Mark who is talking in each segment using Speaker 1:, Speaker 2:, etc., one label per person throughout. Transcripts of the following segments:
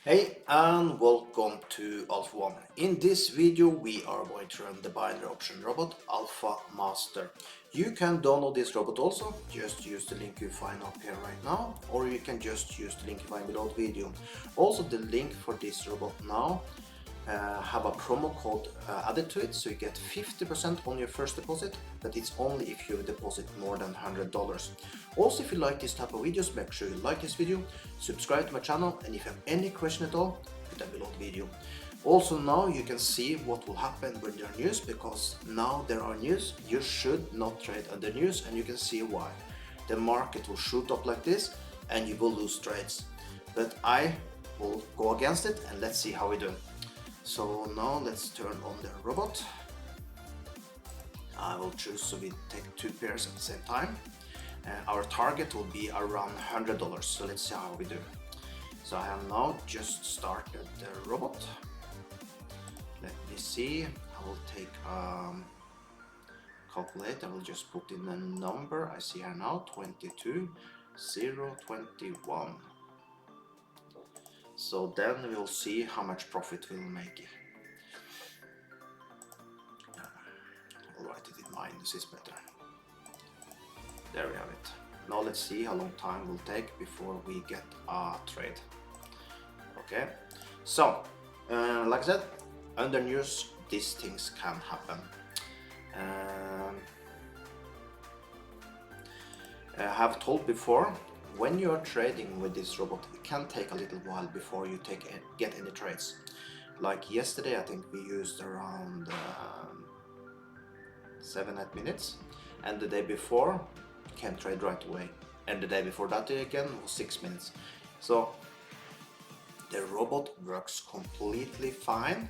Speaker 1: Hey and welcome to Alpha 1. In this video we are going to run the binary option robot Alpha Master. You can download this robot also, just use the link you find up here right now, or you can just use the link you find below the video. Also the link for this robot now have a promo code added to it, so you get 50% on your first deposit, but it's only if you deposit more than $100. Also, if you like this type of videos, make sure you like this video, subscribe to my channel, and if you have any question at all, put them below the video. Also now you can see what will happen when there are news, because now there are news, you should not trade under news, and you can see why. The market will shoot up like this and you will lose trades, but I will go against it and let's see how we do. So now let's turn on the robot. I will choose so we take two pairs at the same time. Our target will be around $100, so let's see how we do. So I have now just started the robot. Let me see. I will take calculate. I will just put in a number. I see here now 22,021. So then we'll see how much profit we'll make. I'll write it in mine, this is better. There we have it. Now let's see how long time will take before we get a trade. Okay, so like I said, under news these things can happen. I have told before, when you are trading with this robot, it can take a little while before you get any trades. Like yesterday, I think we used around 7-8 minutes, and the day before can trade right away, and the day before that again was 6 minutes. So the robot works completely fine,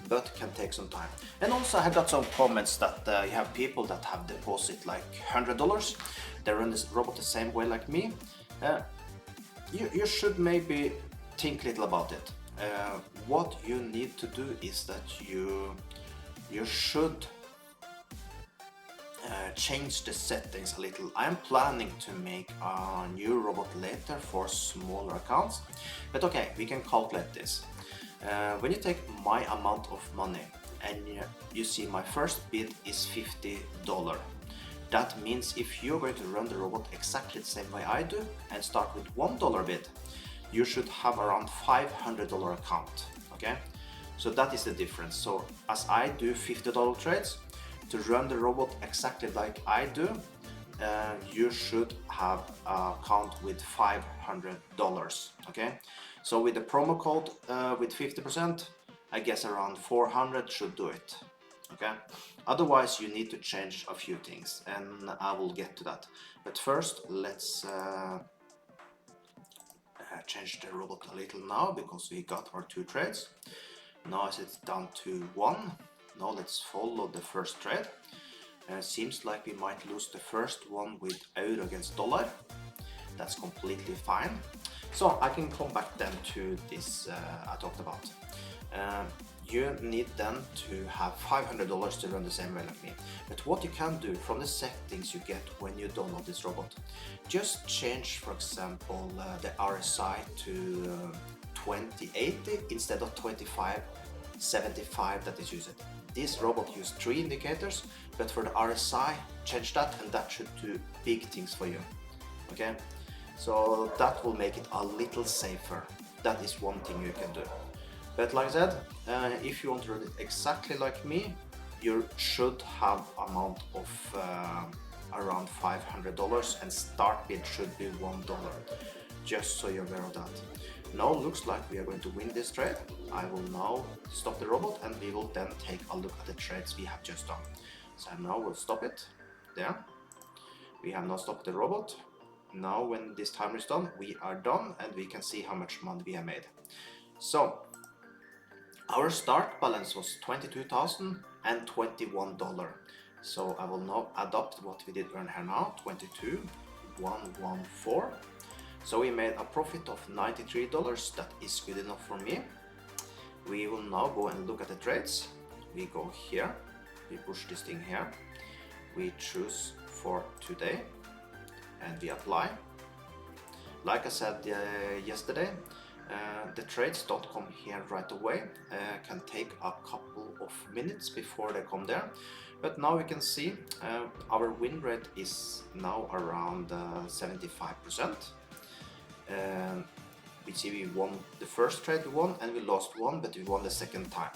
Speaker 1: but can take some time. And also I got some comments that you have people that have deposit like $100. They run this robot the same way like me. You should maybe think little about it. What you need to do is that you should change the settings a little. I'm planning to make a new robot later for smaller accounts, but okay, we can calculate this. When you take my amount of money and you see my first bid is $50, that means if you're going to run the robot exactly the same way I do and start with $1 bid, you should have around $500 account. Okay, so that is the difference. So as I do $50 trades, to run the robot exactly like I do, you should have an account with $500. Okay, so with the promo code with 50%, I guess around 400 should do it. Okay, otherwise you need to change a few things, and I will get to that. But first let's change the robot a little now, because we got our two trades. Now it's down to 1. Now let's follow the first trade. Seems like we might lose the first one with euro against dollar. That's completely fine. So I can come back then to this I talked about. You need then to have $500 to run the same way like me. But what you can do from the settings you get when you download this robot, just change, for example, the RSI to 2080 instead of 2575 that is used. This robot uses 3 indicators, but for the RSI, change that, and that should do big things for you. Okay, so that will make it a little safer. That is one thing you can do. But like I said, if you want to run it exactly like me, you should have amount of around $500, and start bid should be $1, just so you're aware of that. Now looks like we are going to win this trade. I will now stop the robot, and we will then take a look at the trades we have just done. So now we'll stop it there. We have now stopped the robot. Now when this timer is done, we are done, and we can see how much money we have made. So our start balance was $22,021. So I will now adopt what we did earn here now, 22,114. So we made a profit of $93. That is good enough for me. We will now go and look at the trades. We go here, we push this thing here, we choose for today, and we apply. Like I said yesterday, The trades don't come here right away, can take a couple of minutes before they come there. But now we can see our win rate is now around 75%. We see we won the first trade we won, and we lost one, but we won the second time.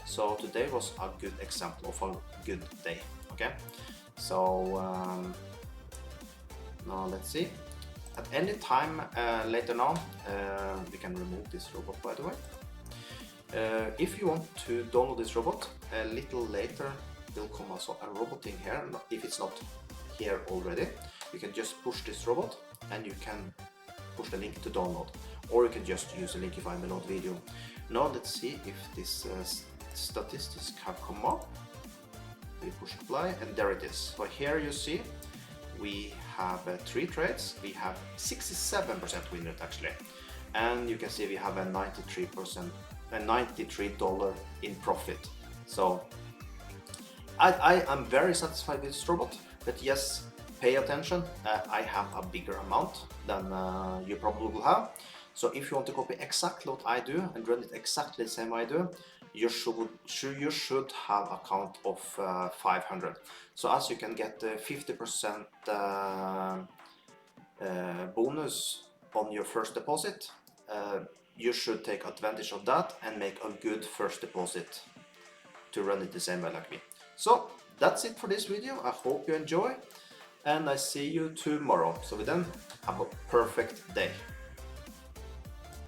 Speaker 1: So today was a good example of a good day. Okay, so now let's see. At any time later now, we can remove this robot, by the way. If you want to download this robot, a little later will come also a robot thing here. If it's not here already, you can just push this robot and you can push the link to download, or you can just use the link you find below the video. Now let's see if this statistics have come up. We push apply, and there it is. So here you see we have 3 trades. We have 67% win rate actually, and you can see we have a $93 in profit. So I am very satisfied with this robot, but yes, pay attention. I have a bigger amount than you probably will have. So if you want to copy exactly what I do and run it exactly the same I do, you should have a count of 500. So as you can get 50% bonus on your first deposit, you should take advantage of that and make a good first deposit to run it the same way like me. So that's it for this video. I hope you enjoy, and I see you tomorrow. So then, have a perfect day.